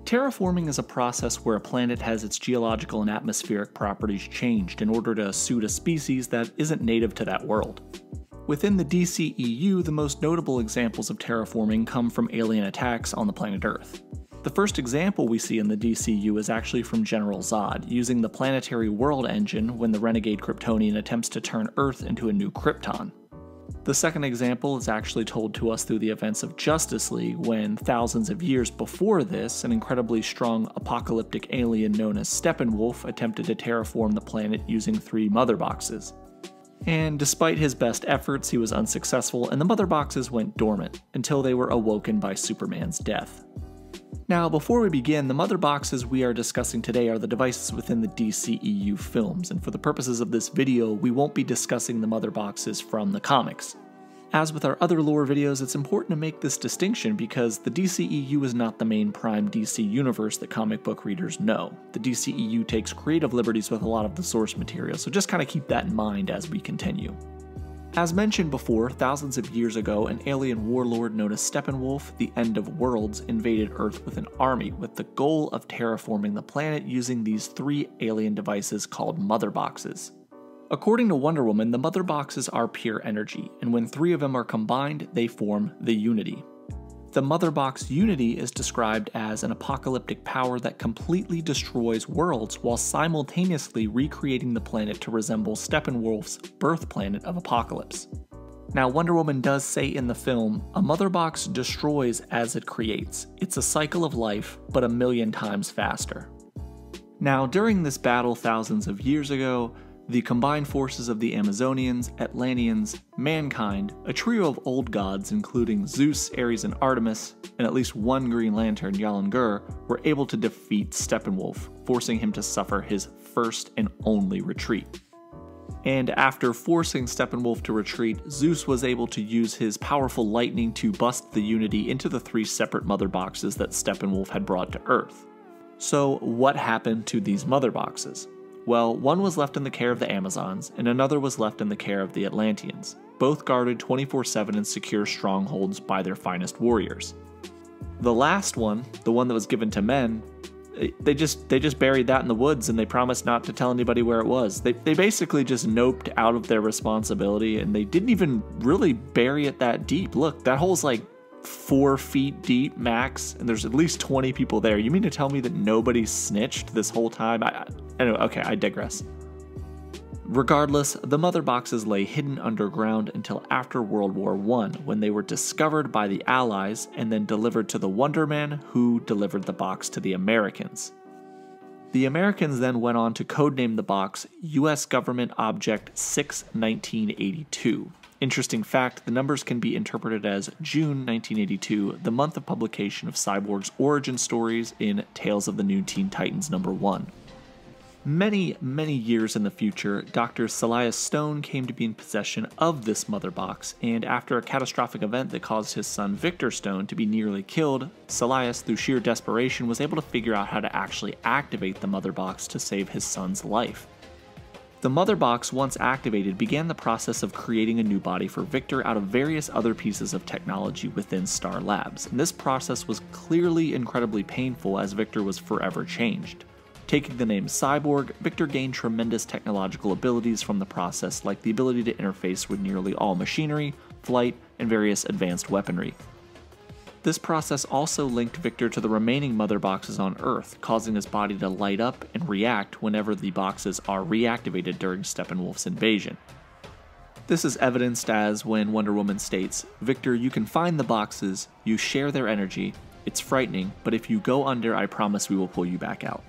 Terraforming is a process where a planet has its geological and atmospheric properties changed in order to suit a species that isn't native to that world. Within the DCEU, the most notable examples of terraforming come from alien attacks on the planet Earth. The first example we see in the DCU is actually from General Zod, using the planetary world engine when the renegade Kryptonian attempts to turn Earth into a new Krypton. The second example is actually told to us through the events of Justice League, when thousands of years before this, an incredibly strong apocalyptic alien known as Steppenwolf attempted to terraform the planet using 3 motherboxes. And despite his best efforts, he was unsuccessful, and the motherboxes went dormant until they were awoken by Superman's death. Now, before we begin, the motherboxes we are discussing today are the devices within the DCEU films, and for the purposes of this video, we won't be discussing the motherboxes from the comics. As with our other lore videos, it's important to make this distinction because the DCEU is not the main prime DC universe that comic book readers know. The DCEU takes creative liberties with a lot of the source material, so just kind of keep that in mind as we continue. As mentioned before, thousands of years ago, an alien warlord known as Steppenwolf, the End of Worlds, invaded Earth with an army with the goal of terraforming the planet using these 3 alien devices called motherboxes. According to Wonder Woman, the motherboxes are pure energy, and when 3 of them are combined, they form the Unity. The motherbox Unity is described as an apocalyptic power that completely destroys worlds while simultaneously recreating the planet to resemble Steppenwolf's birth planet of Apokolips. Now, Wonder Woman does say in the film, a motherbox destroys as it creates. It's a cycle of life, but a million times faster. Now, during this battle thousands of years ago, the combined forces of the Amazonians, Atlanteans, mankind, a trio of old gods including Zeus, Ares, and Artemis, and at least one Green Lantern, Yalin-Gur, were able to defeat Steppenwolf, forcing him to suffer his first and only retreat. And after forcing Steppenwolf to retreat, Zeus was able to use his powerful lightning to bust the Unity into the 3 separate motherboxes that Steppenwolf had brought to Earth. So what happened to these motherboxes? Well, one was left in the care of the Amazons, and another was left in the care of the Atlanteans, both guarded 24/7 in secure strongholds by their finest warriors. The last one, the one that was given to men, they just buried that in the woods, and they promised not to tell anybody where it was. They basically just noped out of their responsibility, and they didn't even really bury it that deep. Look, that hole's like 4 feet deep max, and there's at least 20 people there. You mean to tell me that nobody snitched this whole time? Anyway, okay, I digress. Regardless, the motherboxes lay hidden underground until after World War I, when they were discovered by the Allies and then delivered to the Wonder Man, who delivered the box to the Americans. The Americans then went on to codename the box US Government Object 6-1982. Interesting fact, the numbers can be interpreted as June 1982, the month of publication of Cyborg's origin stories in Tales of the New Teen Titans #1. Many, many years in the future, Dr. Silas Stone came to be in possession of this motherbox, and after a catastrophic event that caused his son Victor Stone to be nearly killed, Silas, through sheer desperation, was able to figure out how to actually activate the motherbox to save his son's life. The motherbox, once activated, began the process of creating a new body for Victor out of various other pieces of technology within Star Labs, and this process was clearly incredibly painful as Victor was forever changed. Taking the name Cyborg, Victor gained tremendous technological abilities from the process, like the ability to interface with nearly all machinery, flight, and various advanced weaponry. This process also linked Victor to the remaining mother boxes on Earth, causing his body to light up and react whenever the boxes are reactivated during Steppenwolf's invasion. This is evidenced as when Wonder Woman states, "Victor, you can find the boxes, you share their energy, it's frightening, but if you go under, I promise we will pull you back out."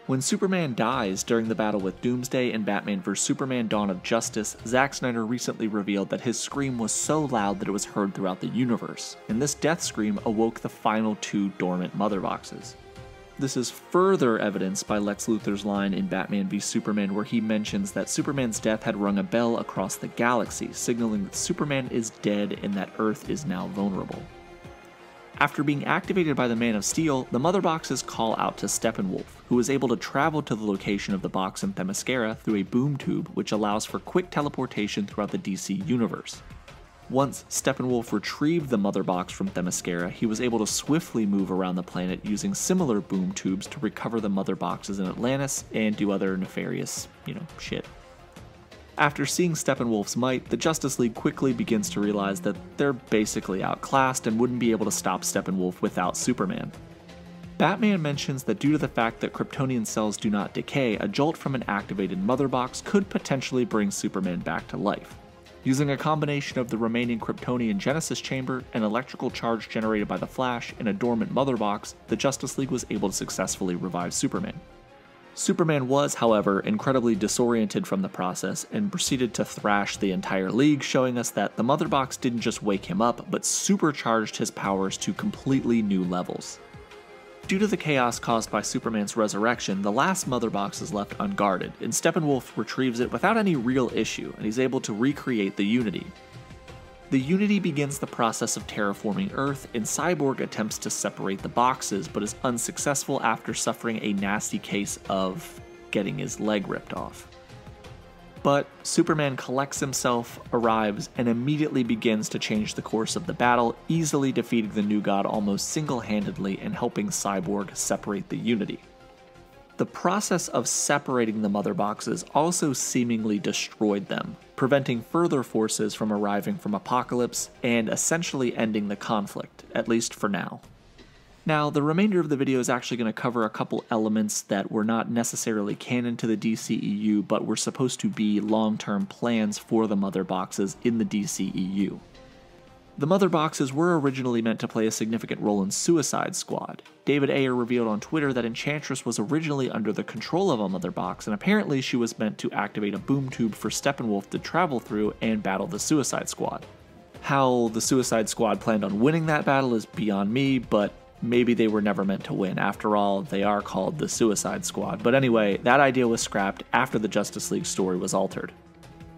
When Superman dies during the battle with Doomsday in Batman vs Superman Dawn of Justice, Zack Snyder recently revealed that his scream was so loud that it was heard throughout the universe, and this death scream awoke the final 2 dormant mother boxes. This is further evidenced by Lex Luthor's line in Batman v Superman, where he mentions that Superman's death had rung a bell across the galaxy, signaling that Superman is dead and that Earth is now vulnerable. After being activated by the Man of Steel, the mother boxes call out to Steppenwolf, who is able to travel to the location of the box in Themyscira through a boom tube, which allows for quick teleportation throughout the DC universe. Once Steppenwolf retrieved the motherbox from Themyscira, he was able to swiftly move around the planet using similar boom tubes to recover the motherboxes in Atlantis and do other nefarious, shit. After seeing Steppenwolf's might, the Justice League quickly begins to realize that they're basically outclassed and wouldn't be able to stop Steppenwolf without Superman. Batman mentions that due to the fact that Kryptonian cells do not decay, a jolt from an activated motherbox could potentially bring Superman back to life. Using a combination of the remaining Kryptonian Genesis chamber, an electrical charge generated by the Flash, and a dormant motherbox, the Justice League was able to successfully revive Superman. Superman was, however, incredibly disoriented from the process and proceeded to thrash the entire League, showing us that the motherbox didn't just wake him up, but supercharged his powers to completely new levels. Due to the chaos caused by Superman's resurrection, the last motherbox is left unguarded, and Steppenwolf retrieves it without any real issue, and he's able to recreate the Unity. The Unity begins the process of terraforming Earth, and Cyborg attempts to separate the boxes, but is unsuccessful after suffering a nasty case of getting his leg ripped off. But Superman collects himself, arrives, and immediately begins to change the course of the battle, easily defeating the New God almost single-handedly and helping Cyborg separate the Unity. The process of separating the motherboxes also seemingly destroyed them, preventing further forces from arriving from Apokolips and essentially ending the conflict, at least for now. Now, the remainder of the video is actually going to cover a couple elements that were not necessarily canon to the DCEU, but were supposed to be long-term plans for the mother boxes in the DCEU. The mother boxes were originally meant to play a significant role in Suicide Squad. David Ayer revealed on Twitter that Enchantress was originally under the control of a mother box, and apparently she was meant to activate a boom tube for Steppenwolf to travel through and battle the Suicide Squad. How the Suicide Squad planned on winning that battle is beyond me, but maybe they were never meant to win. After all, they are called the Suicide Squad. But anyway, that idea was scrapped after the Justice League story was altered.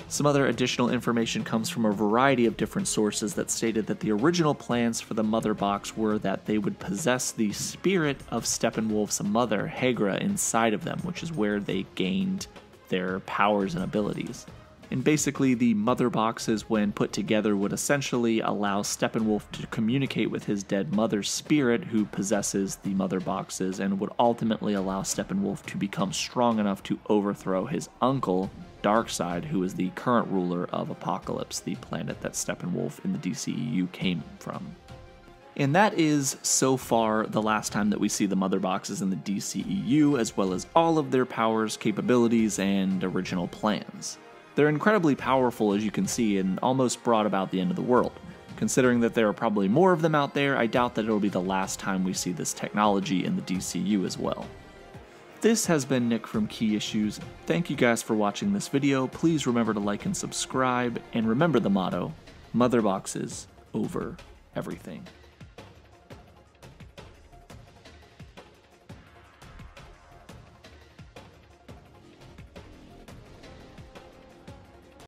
Some other additional information comes from a variety of different sources that stated that the original plans for the mother box were that they would possess the spirit of Steppenwolf's mother, Hegra, inside of them, which is where they gained their powers and abilities. And basically, the mother boxes, when put together, would essentially allow Steppenwolf to communicate with his dead mother's spirit, who possesses the mother boxes, and would ultimately allow Steppenwolf to become strong enough to overthrow his uncle, Darkseid, who is the current ruler of Apokolips, the planet that Steppenwolf in the DCEU came from. And that is, so far, the last time that we see the mother boxes in the DCEU, as well as all of their powers, capabilities, and original plans. They're incredibly powerful, as you can see, and almost brought about the end of the world. Considering that there are probably more of them out there, I doubt that it'll be the last time we see this technology in the DCU as well. This has been Nick from Key Issues. Thank you guys for watching this video. Please remember to like and subscribe, and remember the motto, mother boxes over everything.